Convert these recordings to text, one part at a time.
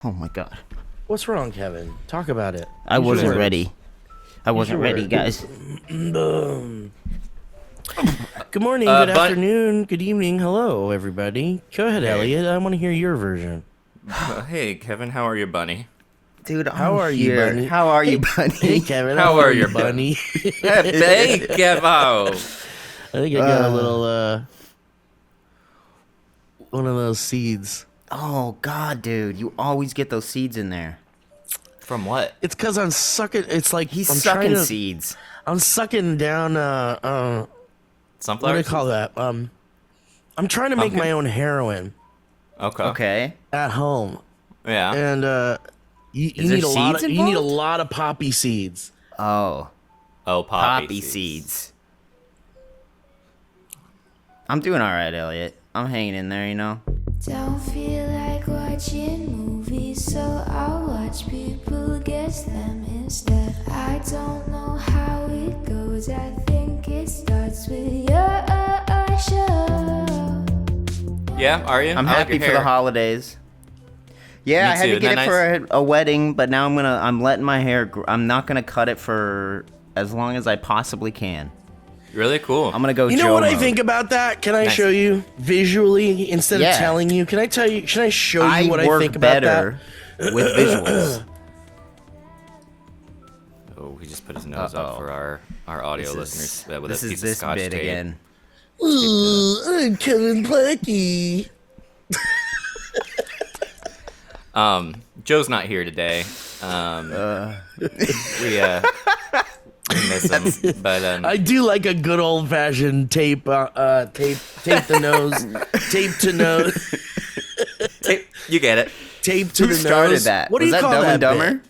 Oh my god. What's wrong, Kevin? Talk about it. I wasn't ready. I wasn't ready, guys. Good morning, good afternoon, good evening, hello, everybody. Go ahead, Elliot. I want to hear your version. Hey, Kevin, how are you, bunny? Dude, How are you, bunny? How are you, bunny? Hey, Kevin. How are you, bunny? Hey, Kevo. I think I got a little, one of those seeds. Oh god, dude, you always get those seeds in there. From what? It's because I'm sucking. It's like He's I'm sucking trying seeds. I'm sucking down. Sunflower? What do they call that? I'm trying to make my own heroin Okay. Okay. at home, Yeah. and you Is there need a lot of seeds you need a involved? lot of poppy seeds. Oh, Oh, poppy seeds. I'm doing all right, Elliot. I'm hanging in there, you know. Don't feel like watching movies, so I'll watch people guess them instead. I don't know how it goes, I think it starts with your show. Yeah, are you? I'm I like happy your for the hair. holidays. Yeah, Me I had too. to get Isn't it that for a wedding, but now I'm letting my hair I'm not gonna cut it for as long as I possibly can. Really cool. I'm gonna go You know Joe what I mode. think about that? Can I Nice. show you visually instead Yeah. of telling you? Can I tell you? Should I show you what I work think about better with visuals. Oh, he just put his nose up for our audio listeners with This a is piece of this scotch bit tape. again. that? I'm Kevin Plachy. Joe's not here today. We miss him, but I do like a good old fashioned tape the nose, tape to nose, you get it. tape to Who the started nose. that? What do Was you that call Dumb that and Dumber? bit?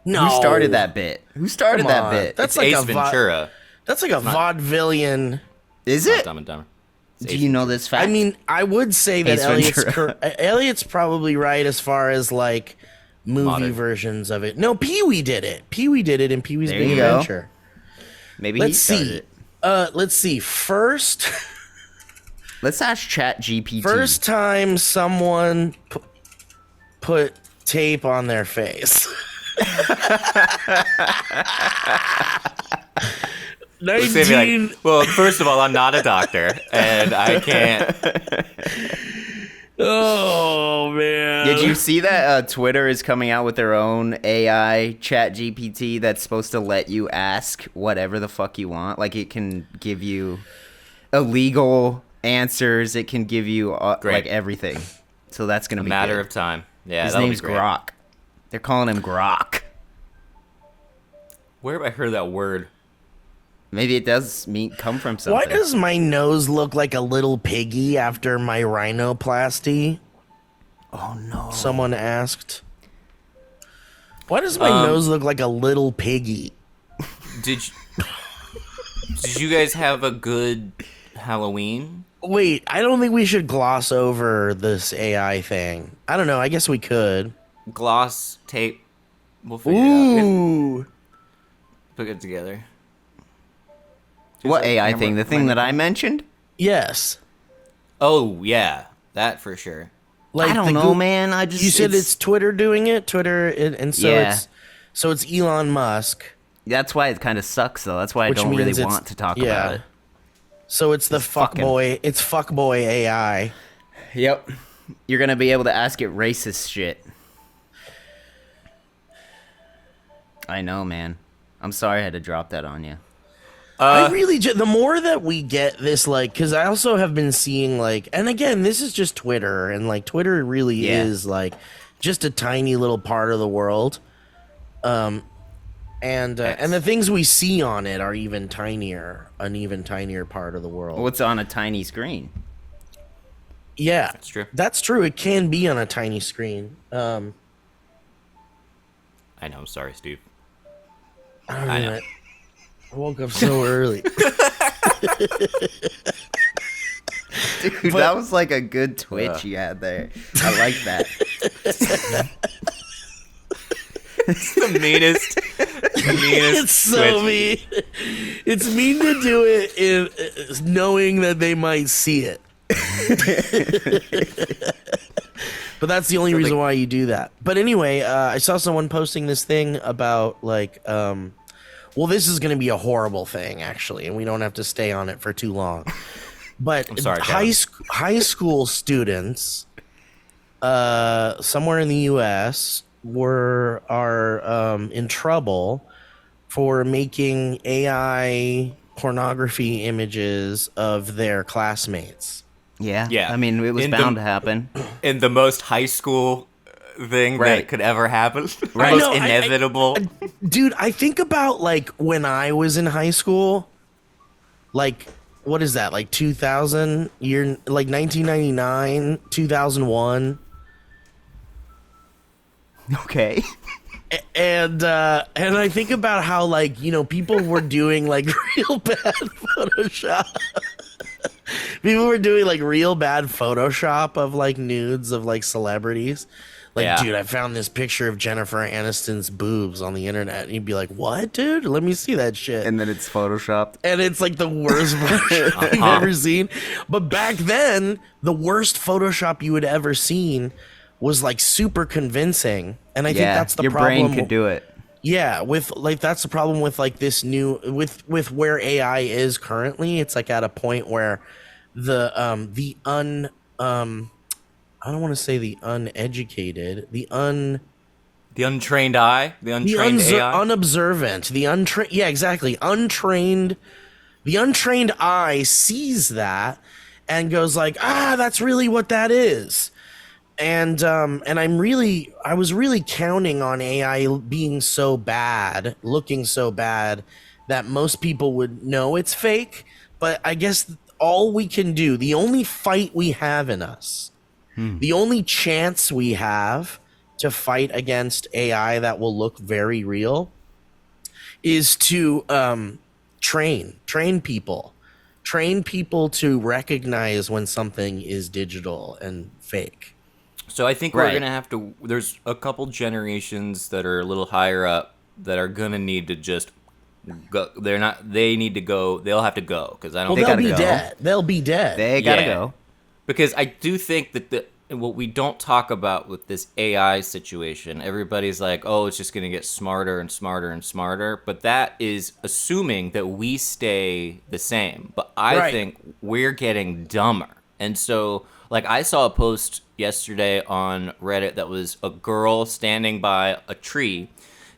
No. Who started that bit? Who started Come that on. bit? That's It's like Ace a Ventura. That's like a vaudevillian. Is Not it? Dumb and Dumber. It's Do Ace you know this fact? I mean, I would say that Ace Elliot's probably right as far as like movie Modern. versions of it. No, Pee-wee did it. Pee-wee did it in Pee-wee's There Big you go. Adventure. maybe he Let's started see. it. Let's see. First Let's ask Chat GPT. time someone put tape on their face. 19. Well, first of all, I'm not a doctor, and I can't. Oh man! Did you see that Twitter is coming out with their own AI Chat GPT that's supposed to let you ask whatever the fuck you want? Like it can give you illegal answers. It can give you like everything. So that's gonna A be matter good. of time. Yeah, His that'll name's be great. Grok. They're calling him Grok. Where have I heard that word? Maybe it does come from something. Why does my nose look like a little piggy after my rhinoplasty? Oh no! Someone asked. Why does my nose look like a little piggy? Did you guys have a good Halloween? Wait, I don't think we should gloss over this AI thing. I don't know. I guess we could. Gloss tape. We'll figure it out. Ooh. Put it together. What AI thing? The thing that I mentioned? Yes. Oh yeah, that for sure. Like I don't the know, Goo- man. I just You said it's Twitter doing it. Twitter, and so Yeah. it's Elon Musk. That's why it kind of sucks, though. That's why I Which don't really means it's- want to talk yeah. about it. So it's the fucking- fuckboy. It's fuckboy AI. Yep. You're gonna be able to ask it racist shit. I know, man. I'm sorry I had to drop that on you. I really the more that we get this, like, because I also have been seeing, like, and again, this is just Twitter, and like Twitter really Yeah. is like just a tiny little part of the world, and the things we see on it are an even tinier part of the world. What's on a tiny screen? Yeah, That's true. That's true. It can be on a tiny screen. I know. I'm sorry, Steve. I know. I woke up so early. Dude, that was like a good twitch you had there. I like that. It's the meanest. It's so mean. It's mean to do it in knowing that they might see it. But that's the only reason why you do that. But anyway, I saw someone posting this thing about like, well, this is going to be a horrible thing actually, and we don't have to stay on it for too long. But I'm sorry, high school students, somewhere in the U.S. are in trouble for making AI pornography images of their classmates. Yeah. Yeah. I mean, it was bound to happen. In the most high school thing that could ever happen. Right. Most inevitable. Dude, I think about like when I was in high school, like what is that? Like 2000 year, like 1999, 2001. Okay. And I think about how like, you know, people were doing like real bad Photoshop. People were doing like real bad Photoshop of like nudes of like celebrities. Like, dude, I found this picture of Jennifer Aniston's boobs on the internet. And you'd be like, what, dude? Let me see that shit. And then it's photoshopped. And it's like the worst Photoshop you've ever seen. But back then, the worst Photoshop you had ever seen was like super convincing. And I think that's the problem. Your brain could do it. Yeah, with like that's the problem with like this new with where AI is currently. It's like at a point where the I don't want to say the uneducated, the untrained eye, the untrained AI, unobservant, yeah, exactly, untrained. The untrained eye sees that and goes like, that's really what that is. And I was really counting on AI being so bad, looking so bad that most people would know it's fake. But I guess all we can do, the only fight we have in us, the only chance we have to fight against AI that will look very real is to train people to recognize when something is digital and fake. So I think we're going to have to, there's a couple generations that are a little higher up that are going to need to just go. They'll have to go because I don't think they'll be dead. They'll be dead. They got to go. Because I do think that what we don't talk about with this AI situation, everybody's like, oh, it's just going to get smarter and smarter and smarter. But that is assuming that we stay the same. But I think we're getting dumber. And so, like, I saw a post yesterday on Reddit that was a girl standing by a tree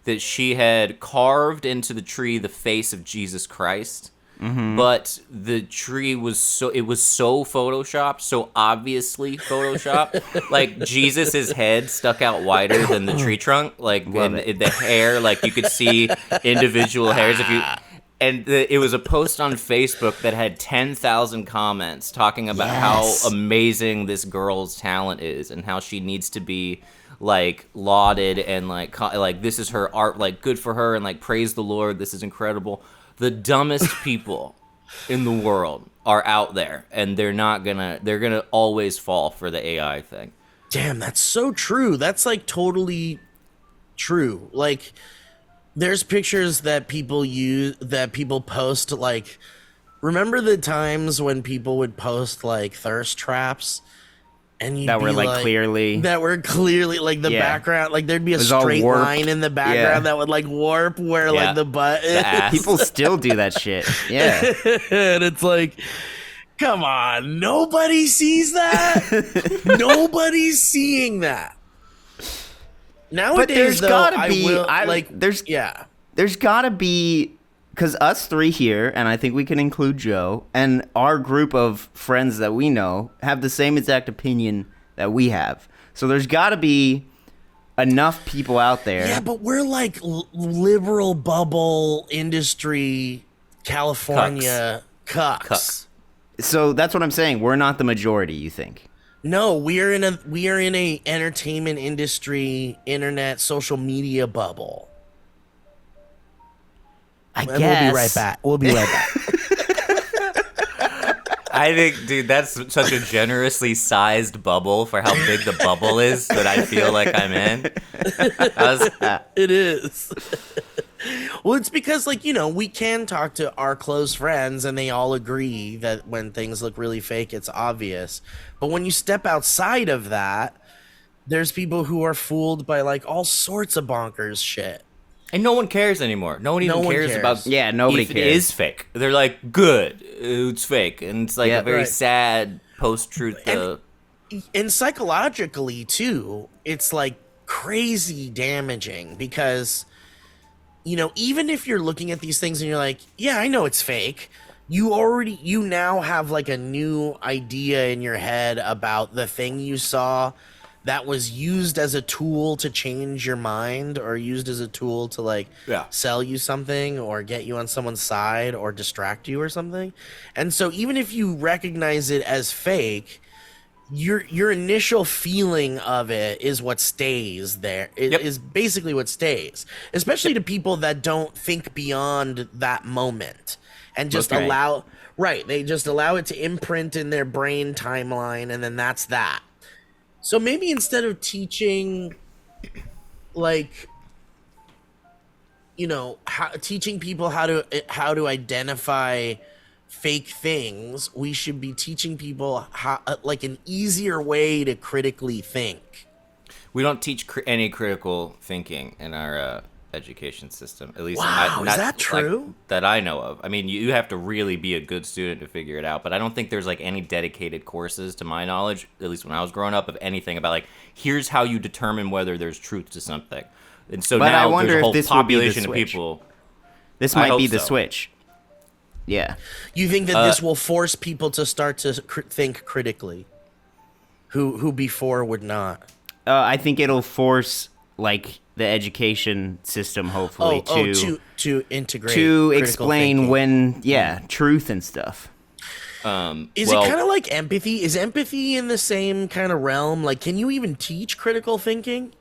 that she had carved into the tree the face of Jesus Christ. Mm-hmm. But the tree was so photoshopped, so obviously photoshopped. Like Jesus's head stuck out wider than the tree trunk, like the hair, like you could see individual hairs it was a post on Facebook that had 10,000 comments talking about how amazing this girl's talent is and how she needs to be like lauded and like this is her art, like good for her and like praise the Lord, this is incredible. The dumbest people in the world are out there, and they're gonna always fall for the AI thing. Damn, that's so true. That's like totally true. Like, there's pictures that people post. Like, remember the times when people would post like thirst traps? And that were clearly like the background, like there'd be a straight line in the background that would like warp where like the butt is. People still do that shit. Yeah. And it's like, come on, nobody sees that. Nobody's seeing that. Nowadays, there's gotta be, because us three here, and I think we can include Joe, and our group of friends that we know have the same exact opinion that we have. So there's got to be enough people out there. Yeah, but we're like liberal bubble industry, California cucks. So that's what I'm saying. We're not the majority, you think? No, we are in a entertainment industry, internet, social media bubble. I guess. We'll be right back. I think, dude, that's such a generously sized bubble for how big the bubble is that I feel like I'm in. It is. Well, it's because, like, you know, we can talk to our close friends and they all agree that when things look really fake, it's obvious. But when you step outside of that, There's people who are fooled by like all sorts of bonkers shit. And no one cares anymore. No one even cares about Yeah, nobody if cares. it is fake. They're like, good, it's fake. And it's like Yeah. a very Right. sad post-truth. And psychologically too, it's like crazy damaging because, you know, even if you're looking at these things and you're like, yeah, I know it's fake, you now have like a new idea in your head about the thing you saw that was used as a tool to change your mind or used as a tool to like sell you something or get you on someone's side or distract you or something. And so even if you recognize it as fake, your initial feeling of it is what stays there. It is basically what stays, especially to people that don't think beyond that moment and just they just allow it to imprint in their brain timeline, and then that's that. So maybe instead of teaching, like, you know, teaching people how to identify fake things, we should be teaching people how, like, an easier way to critically think. We don't teach any critical thinking in our education system. At least, Wow, is that true? Like, that I know of. I mean, you have to really be a good student to figure it out. But I don't think there's like any dedicated courses, to my knowledge, at least when I was growing up, of anything about like, here's how you determine whether there's truth to something. And so But now I wonder there's a if whole this would be the population of switch. people. This I might hope be the so. switch. Yeah. You think that this will force people to start to think critically, who before would not? I think it'll force like the education system, hopefully, to integrate, to critical explain thinking. when truth and stuff. Is it kind of like empathy? Is empathy in the same kind of realm? Like, can you even teach critical thinking?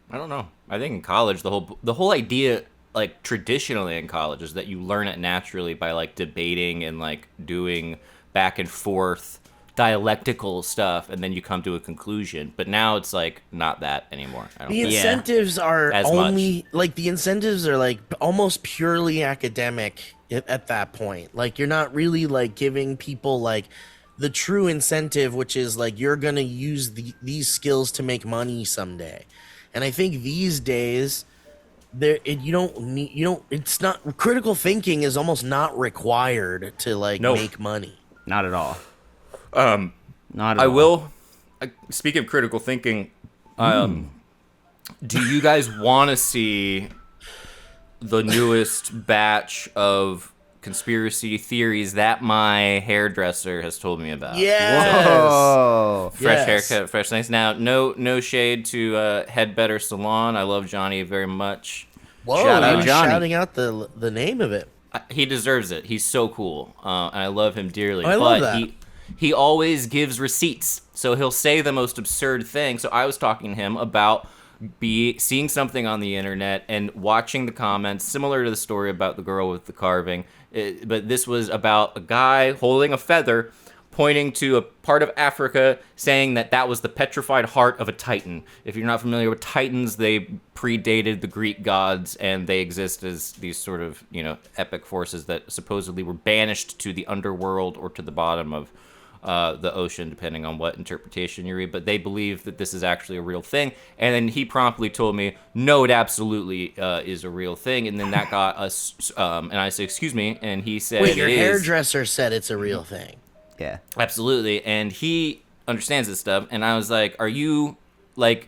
I don't know. I think in college, the whole idea, like traditionally in college, is that you learn it naturally by like debating and like doing back and forth dialectical stuff, and then you come to a conclusion. But now it's like not that anymore. I don't The think. incentives are As only like the incentives are like almost purely academic at that point. Like, you're not really like giving people like the true incentive, which is like you're gonna use these skills to make money someday. And I think these days, it's not, critical thinking is almost not required to like make money. Not at all. Not at I all. will. Speak of critical thinking, do you guys want to see the newest batch of conspiracy theories that my hairdresser has told me about? Yes. Oh. Fresh Yes. haircut, fresh things. Now, no shade to Head Better Salon. I love Johnny very much. Whoa, Shout out you're Johnny. shouting out the name of it. He deserves it. He's so cool, and I love him dearly. I but love that. he always gives receipts, so he'll say the most absurd thing. So I was talking to him about seeing something on the internet and watching the comments, similar to the story about the girl with the carving. But this was about a guy holding a feather, pointing to a part of Africa, saying that was the petrified heart of a titan. If you're not familiar with titans, they predated the Greek gods, and they exist as these sort of, epic forces that supposedly were banished to the underworld or to the bottom of the ocean, depending on what interpretation you read. But they believe that this is actually a real thing. And then he promptly told me, no, it absolutely is a real thing. And then that got us, and I said, excuse me. And he said, Wait, your it is. hairdresser said it's a real thing. Yeah. Absolutely. And he understands this stuff. And I was like, are you, like,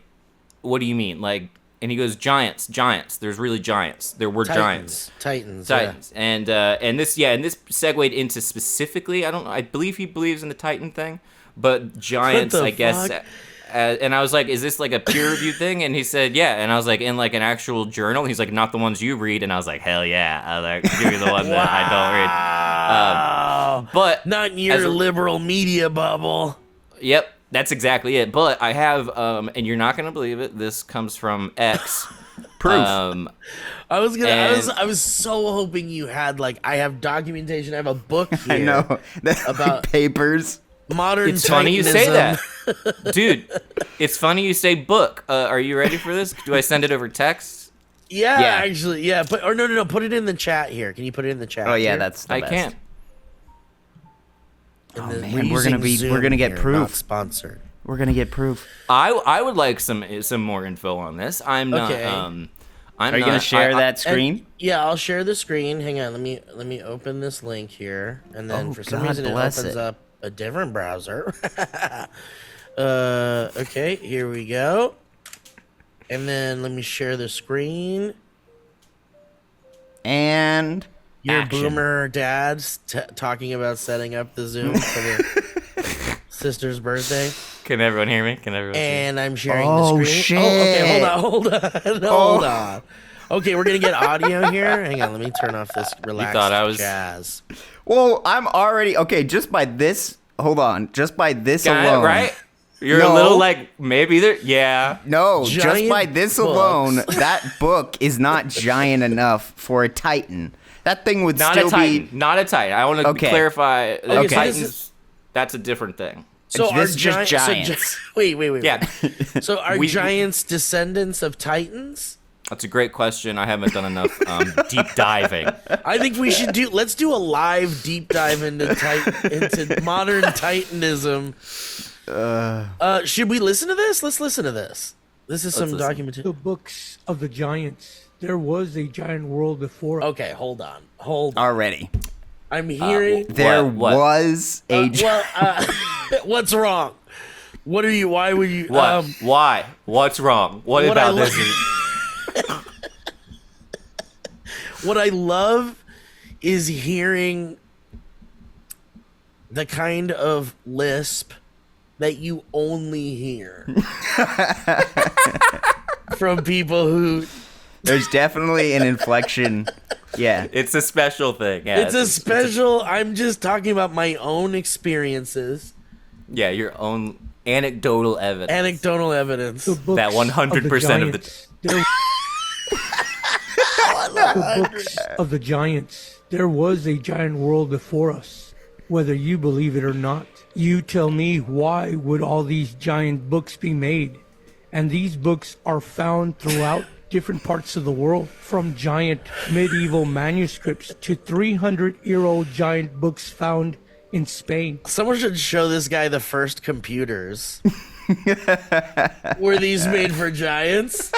what do you mean? Like, and he goes, giants. There's really giants. There were giants. Titans. And this segued into specifically, I believe he believes in the Titan thing, but giants, What the I guess. fuck? And I was like, is this like a peer-reviewed thing? And he said, yeah. And I was like, in like an actual journal? He's like, not the ones you read. And I was like, hell yeah. I was like, give me the one that I don't read. But Not in your liberal media bubble. Yep, that's exactly it. But I have, and you're not gonna believe it. This comes from X. Proof. I was so hoping you had like, I have documentation. I have a book here. I know. About- papers. Modern. It's funny you say that, Titanism. dude. It's funny you say book. Are you ready for this? Do I send it over text? Yeah, Yeah. actually, yeah. No. Put it in the chat here. Can you put it in the chat? Oh yeah, here? that's the I best. can't. Oh man, we're gonna get Not proof. sponsored. We're gonna get proof. I would like some more info on this. I'm not. Okay. Are you gonna share that And- screen? yeah, I'll share the screen. Hang on, let me open this link here, and then Oh, for some God reason it bless opens it. up a different browser. Okay, here we go. And then let me share the screen. And Your action. boomer dad's talking about setting up the Zoom for the sister's birthday. Can everyone hear me? Can everyone? And I'm sharing Oh, the screen. shit. Oh, okay, hold on. Okay, we're gonna get audio here. Hang on, let me turn off this relaxed thought I was- jazz. Well, I'm already okay. Just by this, hold on. Just by this alone, Right? You're No. a little like maybe there. Yeah. No, just Giant by this books. alone, that book is not giant enough for a Titan. That thing would Not still a Titan. be. Not a Titan. I want to Okay. clarify. Okay, so Titans. this That's a different thing. So This are is just giants. wait. Yeah. So are We- giants descendants of titans? That's a great question. I haven't done enough deep diving. I think we should let's do a live deep dive into modern titanism. Should we listen to this? Let's listen to this. This is some listen. documentation. The books of the giants. There was a giant world before. Okay, hold on. Already. I'm hearing. There what? was a. What's wrong? What are you? Why would you? What? Why? What's wrong? What what about I this? What I love is hearing the kind of lisp that you only hear from people who. There's definitely an inflection. Yeah. It's a special thing. Yeah, It's a special. I'm just talking about my own experiences, yeah, your own anecdotal evidence. anecdotal evidence. The books That 100% of the- giants. The books of the giants. There was a giant world before us, whether you believe it or not. You tell me, why would all these giant books be made? And these books are found throughout different parts of the world, from giant medieval manuscripts to 300-year-old giant books found in Spain. Someone should show this guy the first computers. Were these made for giants?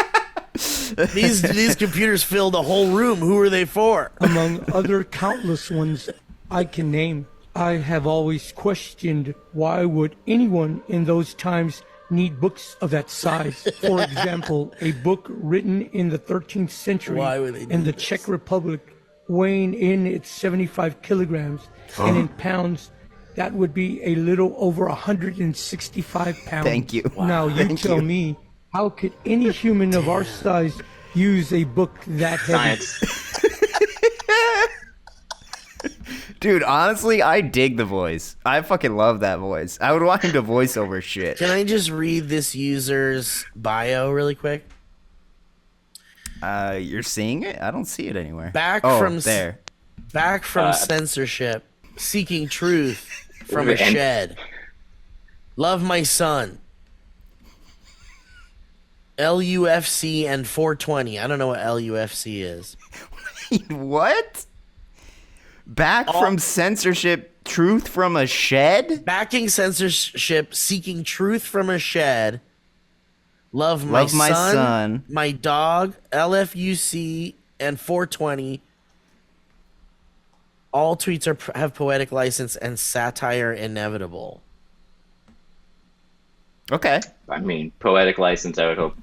These computers filled a whole room. Who are they for? Among other countless ones I can name. I have always questioned, why would anyone in those times need books of that size? For example, a book written in the 13th century Why would they in need the this? Czech Republic, weighing in its 75 kilograms, and in pounds, that would be a little over 165 pounds. Thank you. Now you Thank tell you. me, how could any human of our size use a book that heavy? Science. Dude, honestly, I dig the voice. I fucking love that voice. I would want him to voice over shit. Can I just read this user's bio really quick? You're seeing it? I don't see it anywhere. Back oh, from there. Back from censorship, seeking truth from a shed. Love my son. LUFC and 420. I don't know what LUFC is. What? Back from censorship, truth from a shed? Backing censorship, seeking truth from a shed. Love my, Love my son. my dog, LFUC, and 420. All tweets have poetic license and satire inevitable. Okay. I mean, poetic license, I would hope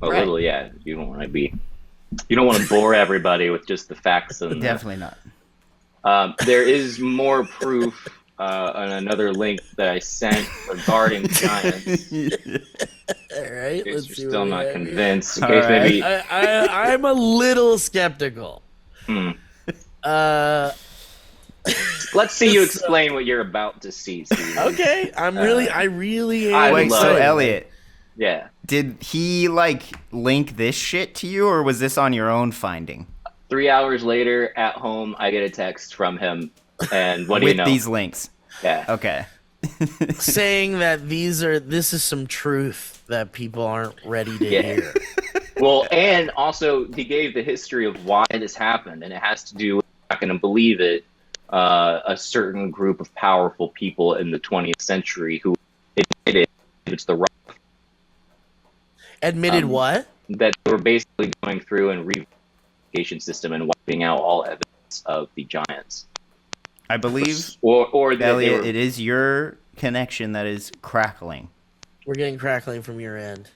a Right. little, yeah. You don't want to bore everybody with just the facts. And Definitely not. there is more proof on another link that I sent regarding giants. In All right, case let's you're see still what we not have. convinced. In All case right. maybe I'm a little skeptical. let's see you explain what you're about to see, Steven. Okay, I really am. I Wait, love so it. Elliot, Yeah. did he link this shit to you, or was this on your own finding? 3 hours later, at home, I get a text from him, and what do With you know? these links. Yeah. Okay. saying that this is some truth that people aren't ready to Yeah. hear. Well, and also he gave the history of why this happened, and it has to do with, I'm not going to believe it, a certain group of powerful people in the 20th century who admitted it's the Rock, Admitted what? that they were basically going through and re-verification system and wiping out all evidence of the giants. I believe, Or that they Elliot, were, it is your connection that is crackling. We're getting crackling from your end.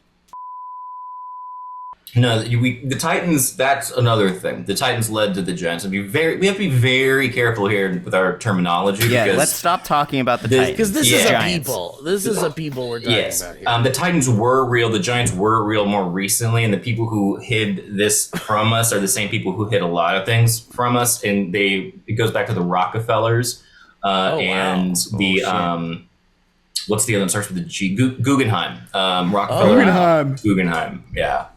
No, the Titans. That's another thing. The Titans led to the Giants. And we have to be very careful here with our terminology. Yeah, because let's stop talking about the Titans. Because this is a Giants. people. This is a people we're talking Yes, about here. the Titans were real. The Giants were real more recently, and the people who hid this from us are the same people who hid a lot of things from us. And it goes back to the Rockefellers and the what's the other one? Starts with the G. Guggenheim. Rockefeller. Guggenheim. Yeah.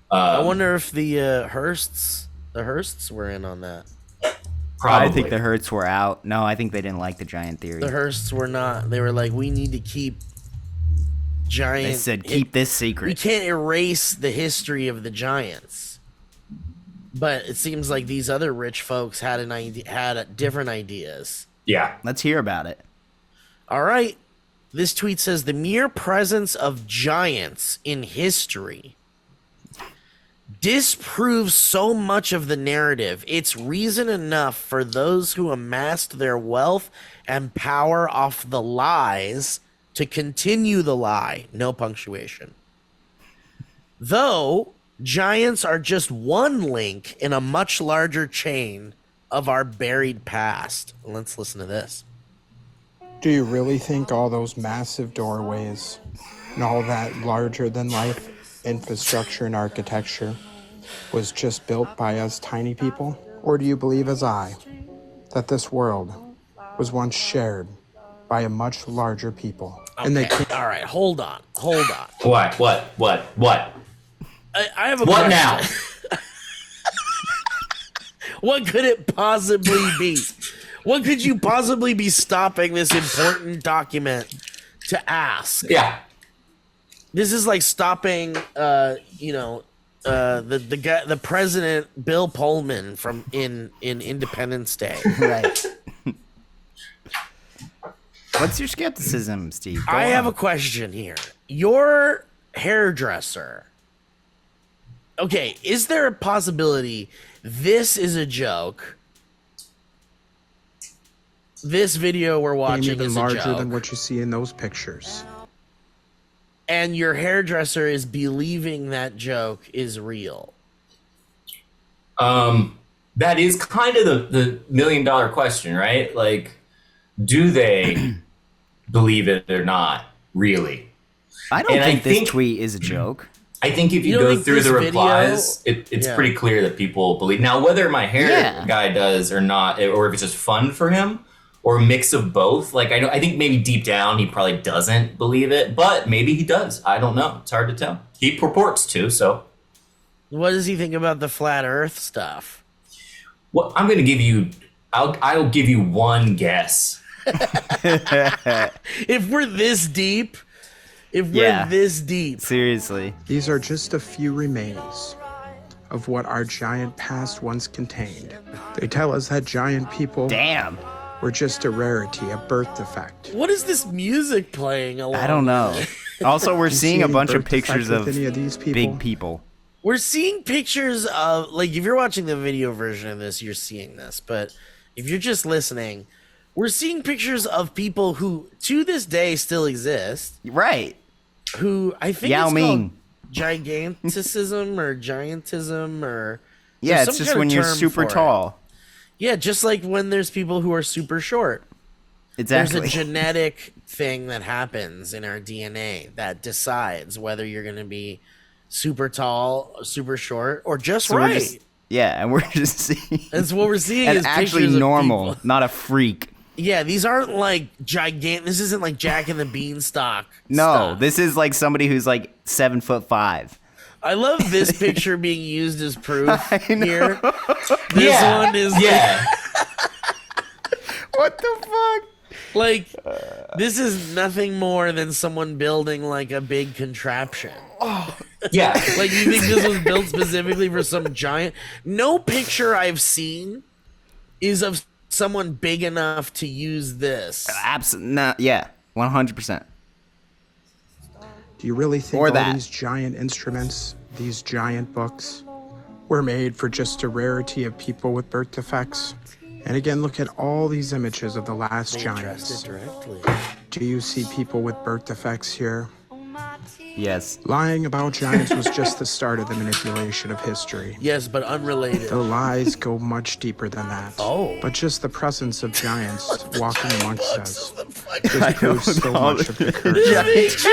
I wonder if the Hearsts were in on that. Probably. I think the Hertz were out. No, I think they didn't like the giant theory. The Hearsts were not. They were like, we need to keep giant. They said, keep this We secret. can't erase the history of the Giants. But it seems like these other rich folks had different ideas. Yeah. Let's hear about it. All right. This tweet says the mere presence of giants in history disproves so much of the narrative. It's reason enough for those who amassed their wealth and power off the lies to continue the lie. No punctuation. Though giants are just one link in a much larger chain of our buried past. Let's listen to this. Do you really think all those massive doorways and all that larger than life infrastructure and architecture was just built by us tiny people? Or do you believe as I that this world was once shared by a much larger people? Okay. And they can't. All right, hold on. What? I have a What question. now? What could it possibly be? What could you possibly be stopping this important document to ask? Yeah. This is like stopping, the guy, the president Bill Pullman from in Independence Day. Right. What's your skepticism, Steve? Go I have on. a question here. Your hairdresser. Okay, is there a possibility this is a joke? This video we're watching even is a larger joke, than what you see in those pictures. and your hairdresser is believing that joke is real. That is kind of the $1 million question, right? Like, do they believe it or not? Really? I don't And think I this think- tweet is a joke. I think if you don't go think through this the video- replies, it's Yeah. pretty clear that people believe. Now, whether my hair Yeah. guy does or not, or if it's just fun for him, or a mix of both. Like I think maybe deep down he probably doesn't believe it, but maybe he does. I don't know. It's hard to tell. He purports to. So, What does he think about the flat Earth stuff? what I'm going to give you, I'll give you one guess. If we're this deep, Yeah. deep, Seriously. These are just a few remains of what our giant past once contained. They tell us that giant people Damn. were just a rarity, a birth defect. what is this music playing along? I don't know. Also, we're You see seeing a any bunch of birth defect pictures with of any of these people? big people. We're seeing pictures of, like, if you're watching the video version of this, you're seeing this. But if you're just listening, we're seeing pictures of people who, to this day, still exist. Right. Who I think Yao it's Ming. called giganticism or giantism or Yeah, there's it's some just kind of when you're term super for it. tall. Yeah, just like when there's people who are super short. Exactly. There's a genetic thing that happens in our DNA that decides whether you're going to be super tall, super short, or just So right. we're just, yeah, and we're just seeing. That's what we're seeing. And is actually pictures of normal, people. not a freak. Yeah, these aren't like gigantic. This isn't like Jack and the Beanstalk. No, stuff. this is like somebody who's like 7'5". I love this picture being used as proof I know. here. This one is What the fuck? like this is nothing more than someone building like a big contraption. Yeah. Like, you think this was built specifically for some giant? No picture I've seen is of someone big enough to use this. Absolutely not. Yeah, 100%. Do you really think Or all that. these giant instruments, these giant books, were made for just a rarity of people with birth defects? And again, look at all these images of the last They addressed giants. it directly. Do you see people with birth defects here? Yes. Lying about giants was just the start of the manipulation of history. Yes, but unrelated. The lies go much deeper than that. Oh. But just the presence of giants walking amongst us I just proves so don't know. much of the curse,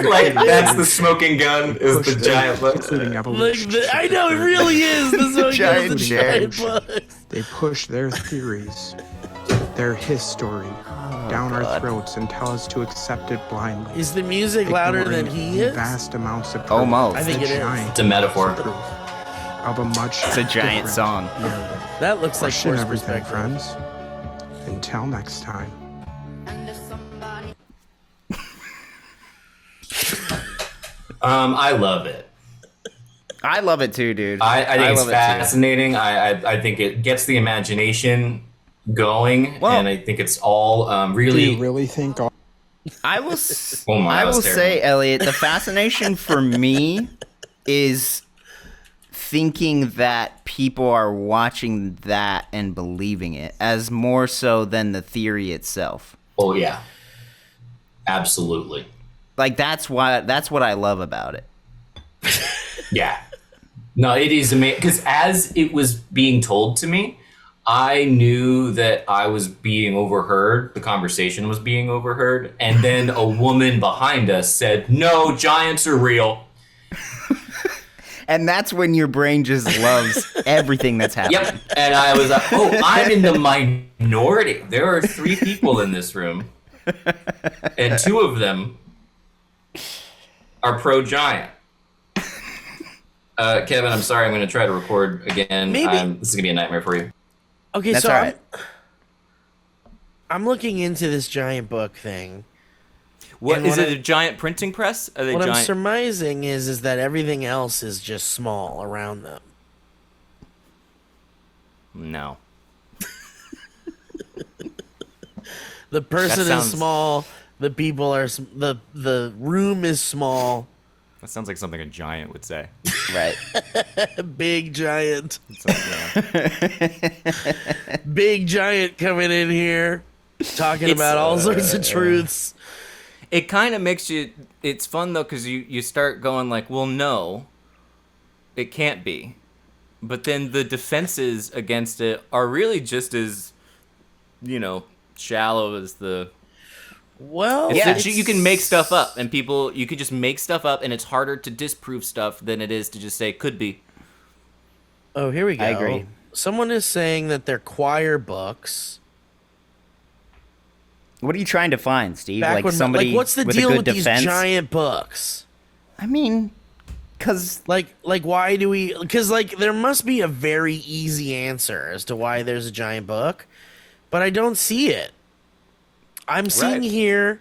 Like that's the smoking gun is the giant book. including Like evolution. I know it really is. This one Giant goes the chair. giant books. They push their theories, their history, down our throats and tell us to accept it blindly. Is the music louder than ignoring he is? Vast amounts of proof. Almost. I think The it is. giant It's a metaphor. proof of a much It's a giant different song. narrative. That looks like Question forced everything, perspective. friends. Until next time. I love it. I love it too, dude. I think it's love it too. fascinating. I think it gets the imagination going, Well- and I think it's all Do really. you really think all I will. Oh my, I that was will terrible. say, Elliot, the fascination for me is thinking that people are watching that and believing it, as more so than the theory itself. Oh yeah, absolutely. Like that's what I love about it. Yeah. No, it is amazing because as it was being told to me, I knew that I was being overheard. The conversation was being overheard, and then a woman behind us said, "No, giants are real." And that's when your brain just loves everything that's happening. Yep. And I was like, "Oh, I'm in the minority. There are 3 people in this room, and 2 of them are pro-giant." Kevin, I'm sorry. I'm going to try to record again. Maybe. This is going to be a nightmare for you. Okay, That's so all right. I'm looking into this giant book thing. What And is what it? A giant printing press? Are they What I'm giant? surmising is that everything else is just small around them. No. The person sounds- is small. The people are the room is small. That sounds like something a giant would say. Right. Big giant, It's like, yeah. big giant coming in here, talking It's, about all sorts of truths. It kind of makes you. It's fun though because you start going like, well, no, it can't be, but then the defenses against it are really just as, shallow as the. Well, It's Yeah. that you can make stuff up, and you could just make stuff up, and it's harder to disprove stuff than it is to just say could be. Oh, here we go. I agree. Someone is saying that they're choir books. What are you trying to find, Steve? Back Like when, somebody what's the with deal a with good defense? these giant books? I mean, because Like why do we? Because there must be a very easy answer as to why there's a giant book, but I don't see it. I'm seeing Right. here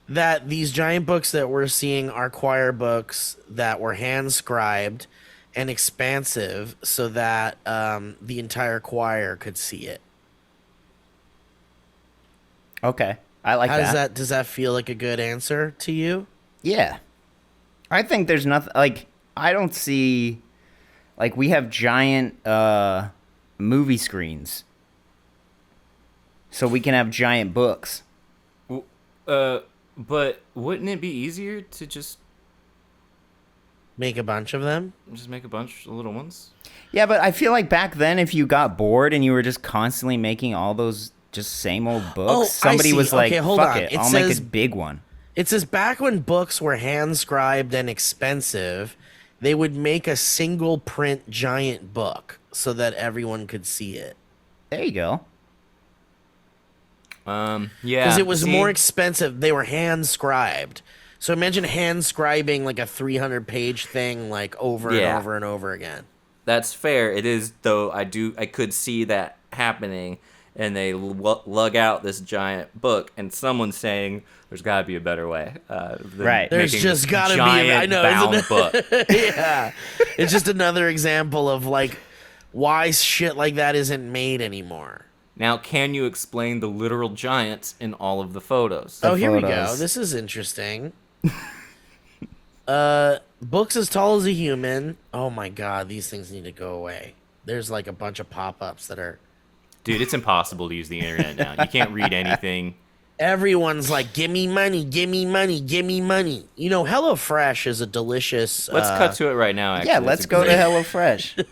that these giant books that we're seeing are choir books that were hand scribed and expansive, so that the entire choir could see it. okay, I like How that. does that feel like a good answer to you? Yeah. I think there's nothing like I don't see like we have giant movie screens. So we can have giant books. But wouldn't it be easier to just Make a bunch of them? make a bunch of little ones? Yeah, but I feel like back then if you got bored and you were just constantly making all those just same old books, Oh, I somebody see. was like, Okay, hold fuck on. it, It I'll make says- a big one. It says back when books were hand scribed and expensive, they would make a single print giant book so that everyone could see it. There you go. Yeah. Because it was see? more expensive. They were hand scribed. So imagine hand scribing like a 300-page thing like over Yeah. and over and over again. That's fair. It is, though. I could see that happening, and they lug out this giant book, and someone's saying there's got to be a better way. Than Right. There's making just this gotta be a- giant I know, bound isn't book. Yeah. It's just another example of like why shit like that isn't made anymore. Now, can you explain the literal giants in all of the photos? Oh, here we go. photos. This is interesting. Books as tall as a human. Oh my god, these things need to go away. There's like a bunch of pop-ups that are... Dude, it's impossible to use the internet now. You can't read anything. Everyone's like, give me money, give me money, give me money. You know, HelloFresh is a delicious... Let's cut to it right now, actually. Yeah, That's let's a go to great- HelloFresh.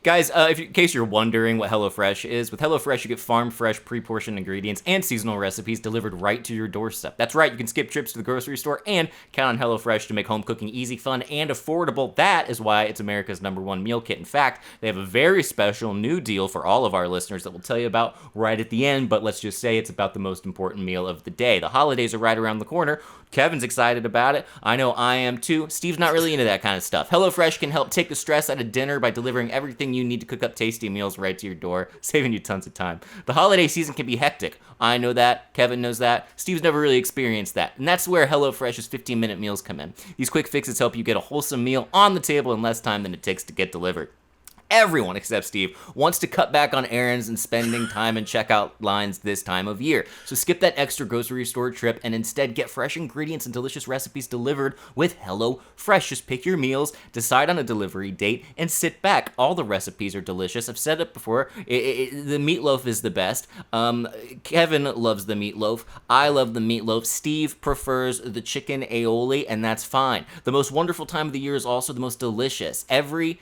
Guys, in case you're wondering what HelloFresh is, with HelloFresh you get farm-fresh, pre-portioned ingredients and seasonal recipes delivered right to your doorstep. That's right, you can skip trips to the grocery store and count on HelloFresh to make home cooking easy, fun, and affordable. That is why it's America's #1 meal kit. In fact, they have a very special new deal for all of our listeners that we'll tell you about right at the end, but let's just say it's about the most important meal of the day. The holidays are right around the corner. Kevin's excited about it. I know I am too. Steve's not really into that kind of stuff. HelloFresh can help take the stress out of dinner by delivering everything you need to cook up tasty meals right to your door, saving you tons of time. The holiday season can be hectic. I know that. Kevin knows that. Steve's never really experienced that. And that's where HelloFresh's 15-minute meals come in. These quick fixes help you get a wholesome meal on the table in less time than it takes to get delivered. Everyone except Steve wants to cut back on errands and spending time in checkout lines this time of year. So skip that extra grocery store trip and instead get fresh ingredients and delicious recipes delivered with HelloFresh. Just pick your meals, decide on a delivery date, and sit back. All the recipes are delicious. I've said it before. The meatloaf is the best. Kevin loves the meatloaf. I love the meatloaf. Steve prefers the chicken aioli, and that's fine. The most wonderful time of the year is also the most delicious. Every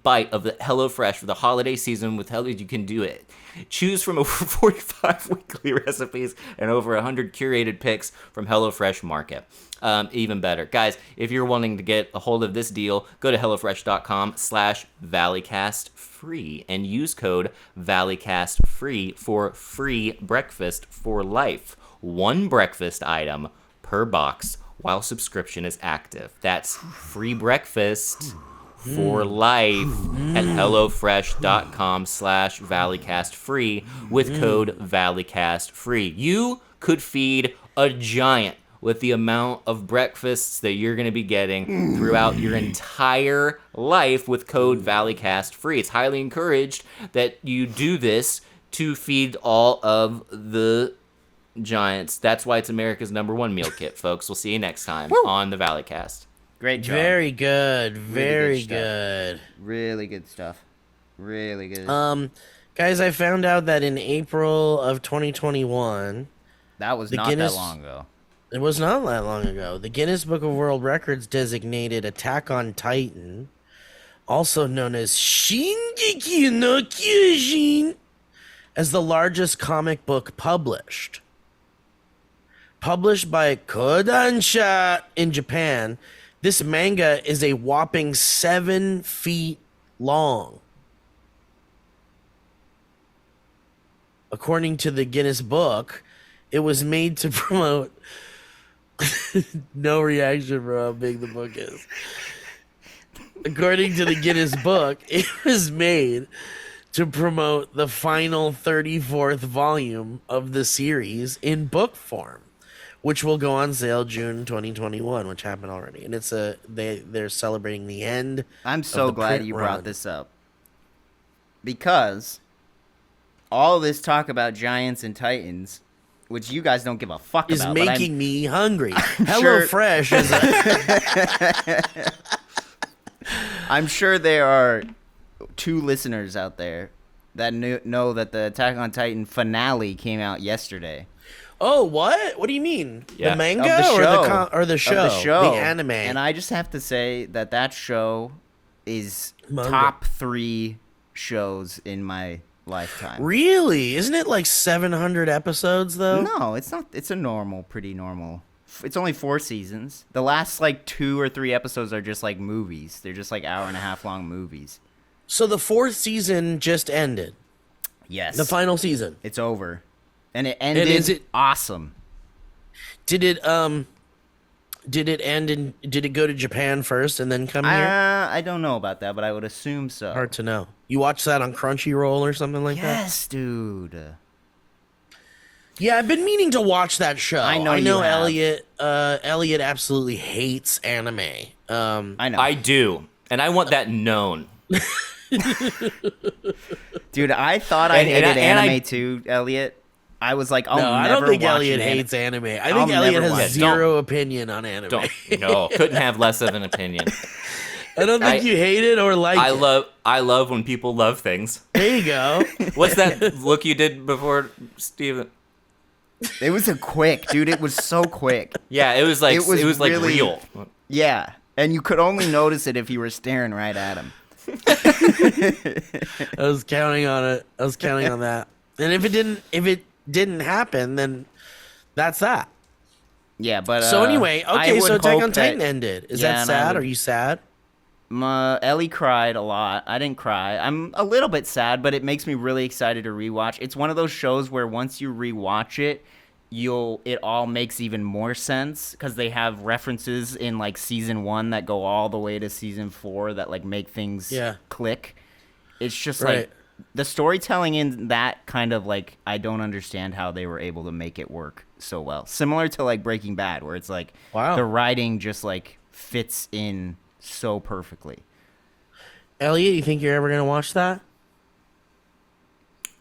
bite of the HelloFresh for the holiday season with Hello, you can do it. Choose from over 45 weekly recipes and over 100 curated picks from HelloFresh Market. Even better. Guys, if you're wanting to get a hold of this deal, go to HelloFresh.com/ValleyCastFree and use code ValleyCastFree for free breakfast for life. One breakfast item per box while subscription is active. That's free breakfast for life at HelloFresh.com/ValleyCastFree with code ValleyCastFree. You could feed a giant with the amount of breakfasts that you're going to be getting throughout your entire life with code ValleyCastFree. It's highly encouraged that you do this to feed all of the giants. That's why it's America's #1 meal kit, folks. We'll see you next time on the Valleycast. Great job. Very good. Really Very good stuff. good. Really good stuff. Really good. Guys, I found out that in April of 2021, that was the not Guinness- that long ago. it was not that long ago, the Guinness Book of World Records designated Attack on Titan, also known as Shingeki no Kyojin, as the largest comic book published. Published by Kodansha in Japan, this manga is a whopping 7 feet long. According to the Guinness Book, it was made to promote... No reaction for how big the book is. According to the Guinness Book, it was made to promote the final 34th volume of the series in book form, which will go on sale June 2021, which happened already. And they're celebrating the end. I'm so the glad print you run. brought this up. Because all this talk about giants and titans, which you guys don't give a fuck Is about, making me hungry. sure- HelloFresh is a... I'm sure there are 2 listeners out there that know that the Attack on Titan finale came out yesterday. Oh, what? What do you mean? Yeah. The manga Of the show. or the show? Of the show. The anime. And I just have to say that show is Manga. top 3 shows in my lifetime. Really? Isn't it like 700 episodes, though? No, it's not. It's a pretty normal. It's only 4 seasons. The last like 2 or 3 episodes are just like movies. They're just like hour-and-a-half long movies. So the 4th season just ended. Yes. The final season. It's over. And it ended is it- awesome. Did it end and did it go to Japan first and then come here? I don't know about that, but I would assume so. Hard to know. You watch that on Crunchyroll or something like that? Yes, dude. Yeah, I've been meaning to watch that show. I know you have. Elliot. Elliot absolutely hates anime. I know. I do, and I want that known. Dude, I thought I hated and anime I- too, Elliot. I was like, I'll No, I never don't think watch Elliot an hates anime. I I'll think Elliot never has watch- zero opinion on anime. Couldn't have less of an opinion. I don't think you hate it or like it. I love when people love things. There you go. What's that look you did before, Steven? It was a quick, dude. It was so quick. Yeah, it was like really- real. Yeah, and you could only notice it if you were staring right at him. I was counting on it. I was counting on that. And if it didn't happen, then that's that. Yeah, but So anyway, I okay, would so Attack hope on Titan that- ended. Is Yeah, that and I sad? would- Are you sad? Ellie cried a lot. I didn't cry. I'm a little bit sad, but it makes me really excited to rewatch. It's one of those shows where once you rewatch it, it all makes even more sense because they have references in like season 1 that go all the way to season 4 that like make things click. It's just Right. like the storytelling in that kind of like I don't understand how they were able to make it work so well. Similar to like Breaking Bad, where it's like the writing just like fits in so perfectly. Elliot, you think you're ever gonna watch that?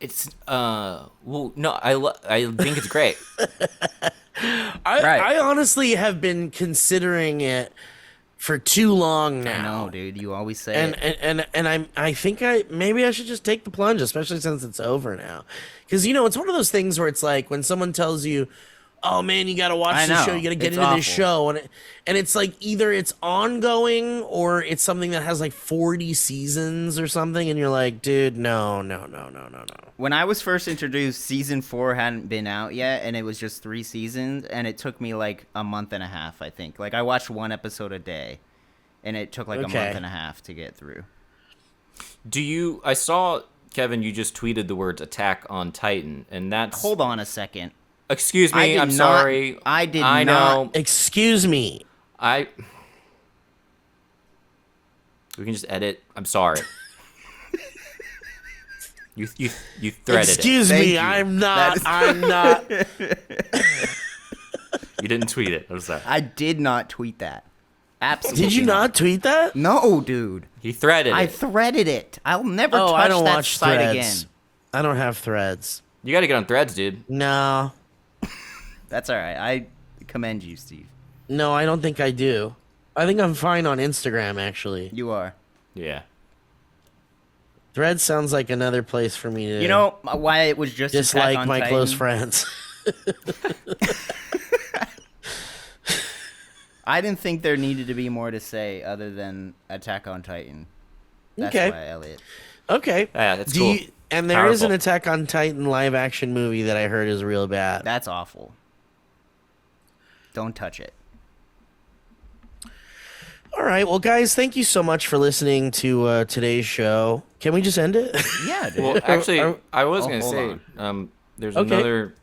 It's well, no, I think it's great. I honestly have been considering it for too long now. I know, dude. You always say and I think maybe I should just take the plunge, especially since it's over now. Because it's one of those things where it's like when someone tells you, "Oh man, you got to watch this show. You got to get into this show," and it's like either it's ongoing or it's something that has like 40 seasons or something, and you're like, dude, no. When I was first introduced, season 4 hadn't been out yet, and it was just 3 seasons, and it took me like a month and a half, I think. Like I watched 1 episode a day, and it took like a month and a half to get through. I saw, Kevin, you just tweeted the words Attack on Titan, and that's... Hold on a second. Excuse me, I'm sorry. I know. not. Excuse me. We can just edit. I'm sorry. You threaded Excuse it. me, I'm not. You didn't tweet it. I'm sorry. I did not tweet that. Absolutely. Did you not tweet that? No, dude. He threaded I it. threaded it. I'll never touch I don't that watch site Threads. again. I don't have Threads. You got to get on Threads, dude. No. That's all right. I commend you, Steve. No, I don't think I do. I think I'm fine on Instagram, actually. You are. Yeah. Threads sounds like another place for me to. You know why it was just Attack dislike on my Titan? close friends. I didn't think there needed to be more to say other than Attack on Titan. That's Okay. why, Elliot. Okay. Yeah, that's cool. And there is an Powerful. Attack on Titan live action movie that I heard is real bad. That's awful. Don't touch it. All right. Well, guys, thank you so much for listening to today's show. Can we just end it? Yeah, dude. Well, actually, I was Oh, going to hold say, there's Okay. another...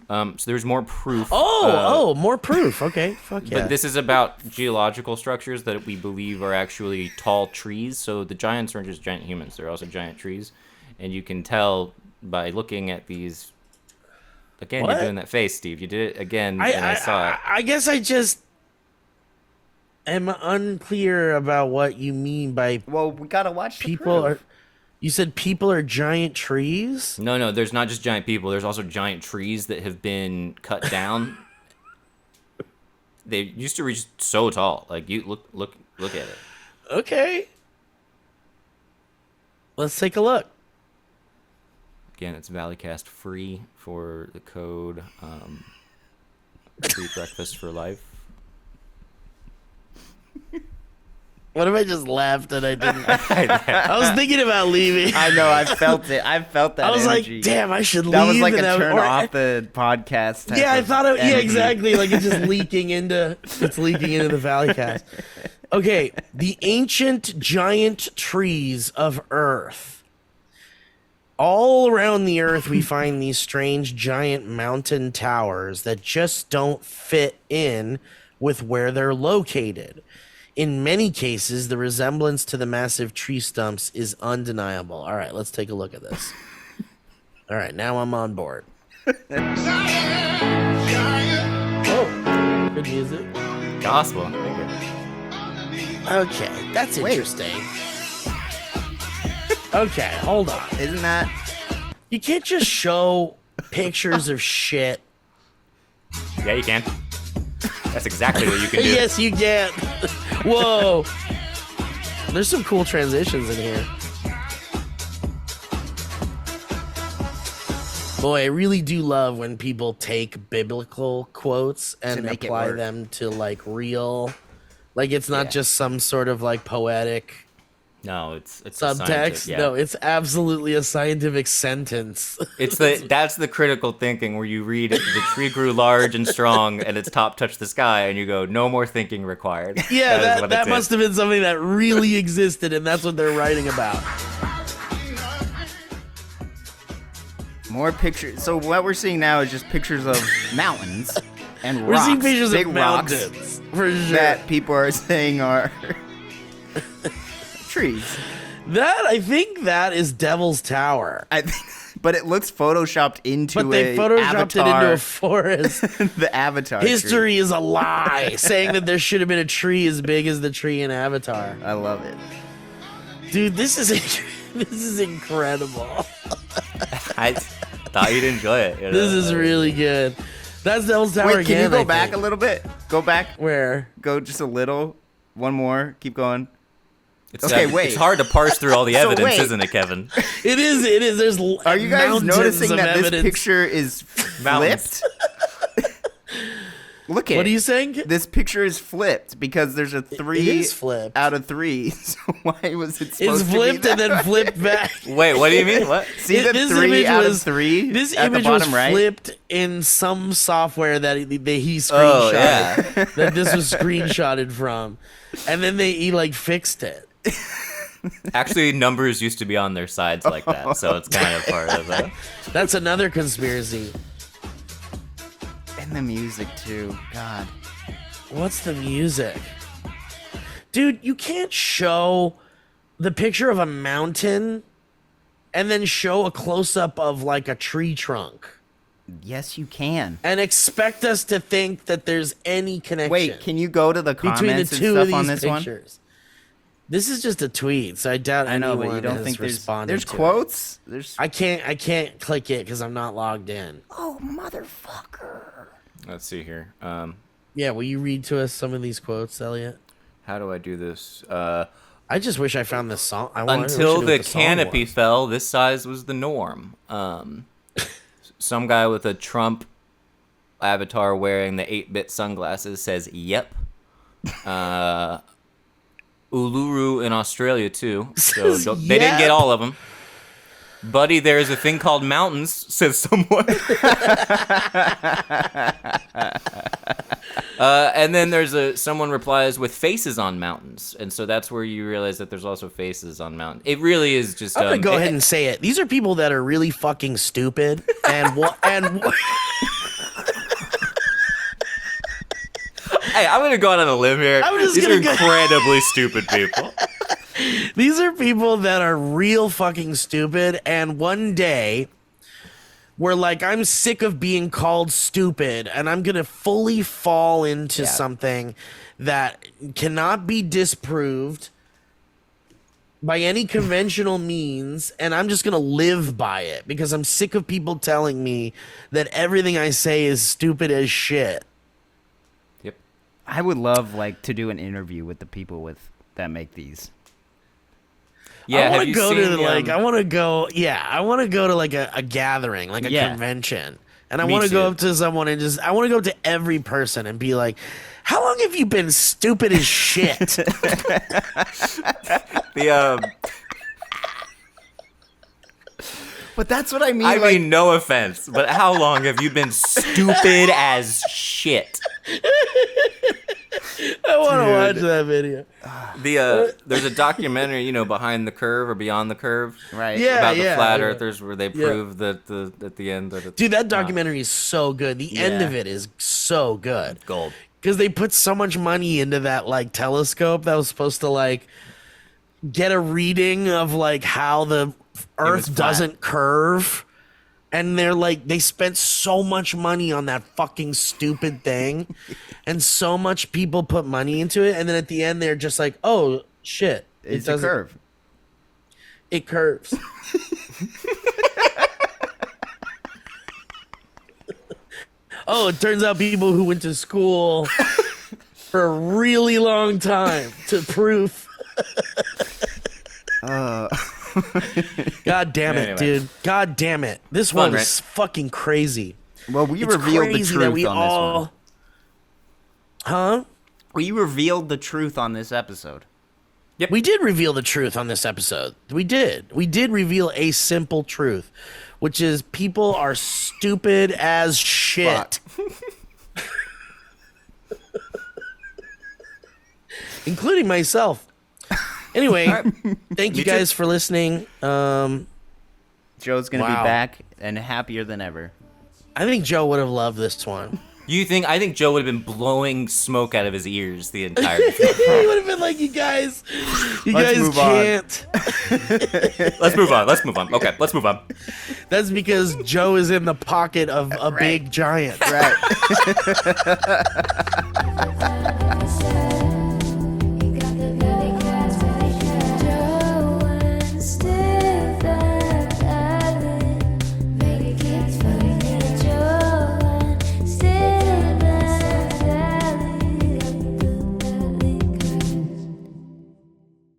so there's more proof. More proof. Okay. Fuck yeah. But this is about geological structures that we believe are actually tall trees. So the giants aren't just giant humans; they're also giant trees, and you can tell by looking at these. Again, What? you're doing that face, Steve. You did it again, and I saw it. I guess I just am unclear about what you mean by Well, we gotta watch the people proof. are. You said people are giant trees? No, there's not just giant people. There's also giant trees that have been cut down. They used to reach so tall. Like you look at it. Okay. Let's take a look. Again, it's Valleycast free for the code free breakfast for life. What if I just laughed and I didn't? I was thinking about leaving. I know. I felt it. I felt that. I was energy. like, damn, I should leave. That was like a and turn or- off the podcast. type Yeah, I of thought it. Yeah, energy. exactly. Like it's just leaking into. It's leaking into the Valleycast. Okay, the ancient giant trees of Earth. All around the Earth, we find these strange giant mountain towers that just don't fit in with where they're located. In many cases, the resemblance to the massive tree stumps is undeniable. All right, let's take a look at this. All right, now I'm on board. Oh, good music. Gospel. Okay, that's interesting. Okay, hold on. Isn't that? You can't just show pictures of shit. Yeah, you can. That's exactly what you can do. Yes, you can. Whoa. There's some cool transitions in here. Boy, I really do love when people take biblical quotes and make it apply work. them to like real, like it's not just some sort of like poetic No, it's a subtext. scientific- yeah. No, it's absolutely a scientific sentence. That's the critical thinking where you read the tree grew large and strong and its top touched the sky and you go, no more thinking required. Yeah, is what that it must is. have been something that really existed, and that's what they're writing about. More pictures. So what we're seeing now is just pictures of mountains and We're rocks, seeing pictures big of rocks mountains, for sure. that people are saying are trees. That, I think that is Devil's Tower. But it looks photoshopped into But they a photoshopped it into avatar. a forest. The Avatar tree. History is a lie, saying that there should have been a tree as big as the tree in Avatar. I love it. Dude, this is incredible. I thought you'd enjoy it. You know? This is really good. That's Devil's Tower Wait, again. can you go I back think. a little bit? Go back. Where? Go just a little. One more. Keep going. It's, Okay, wait. It's hard to parse through all the So evidence, wait. isn't it, Kevin? It is. There's Are you guys mountains noticing of that this evidence. picture is Mountains. flipped? Look at What are it. you saying? This picture is flipped because there's a 3 It is flipped. out of 3. So why was it supposed It's to be flipped and that then flipped back. Wait, what do you mean? What? See the This 3 image out was- of 3 This at the image was bottom right? flipped in some software that he screenshotted. Oh, yeah. That this was screenshotted from, and then he like fixed it. Actually, numbers used to be on their sides like that, so it's kind of part of it. That's another conspiracy. And the music too. God. What's the music? Dude, you can't show the picture of a mountain and then show a close-up of like a tree trunk Yes, you can. and expect us to think that there's any connection Wait, can you go to the between the comments and two stuff of on these this one? pictures. This is just a tweet, so I doubt I know, anyone but you don't has think responded there's to it. quotes? There's I can't click it because I'm not logged in. Oh, motherfucker. Let's see here. Yeah, will you read to us some of these quotes, Elliot? How do I do this? I just wish I found this song. I wish I Until knew the what song canopy was. fell, this size was the norm. Some guy with a Trump avatar wearing the 8-bit sunglasses says, "Yep." Uluru in Australia too. So Says, they didn't get "Yep." all of them. Buddy, there's a thing called mountains, says someone. And then there's someone replies with faces on mountains, and so that's where you realize that there's also faces on mountains. It really is just. I'm gonna go ahead and say it. These are people that are really fucking stupid, and Hey, I'm gonna go out on a limb here. I'm just These are gonna go- incredibly stupid people. these are people that are real fucking stupid. And one day, we're like, I'm sick of being called stupid, and I'm gonna fully fall into something that cannot be disproved by any conventional means, and I'm just gonna live by it because I'm sick of people telling me that everything I say is stupid as shit. Yep. I would love to do an interview with the people that make these. Yeah. I have want to you go seen to the, I want to go. Yeah, I want to go to a gathering, like a Yeah. convention, and I Me want to go too. up to someone and I want to go up to every person and be like, "How long have you been stupid as shit?" the But that's what I mean. I mean, no offense, but how long have you been stupid as shit? I want to watch that video. There's a documentary, Behind the Curve or Beyond the Curve, right. Yeah. about the flat yeah. earthers, where they prove that at the end that it's Dude, that documentary is so good. The end of it is so good. gold. Because they put so much money into that telescope that was supposed to get a reading of how the Earth flat. doesn't curve, and they spent so much money on that fucking stupid thing, and so much people put money into it, and then at the end they're just like, oh shit, It's a doesn't- curve. It curves. Oh, it turns out people who went to school for a really long time to prove. God damn it, Anyway. dude. God damn it. This Fun, one is fucking crazy. Well, we It's revealed the crazy truth that we on this all... one. Huh? We revealed the truth on this episode. We did reveal the truth on this episode. We did. We did reveal a simple truth, which is people are stupid as shit. Including myself. Anyway, thank you guys for listening. Joe's gonna Wow. be back and happier than ever. I think Joe would have loved this one. I think Joe would have been blowing smoke out of his ears the entire He time. would have been like, you guys move on." can't. Let's move on. Okay, let's move on. That's because Joe is in the pocket of a big giant. Right. But then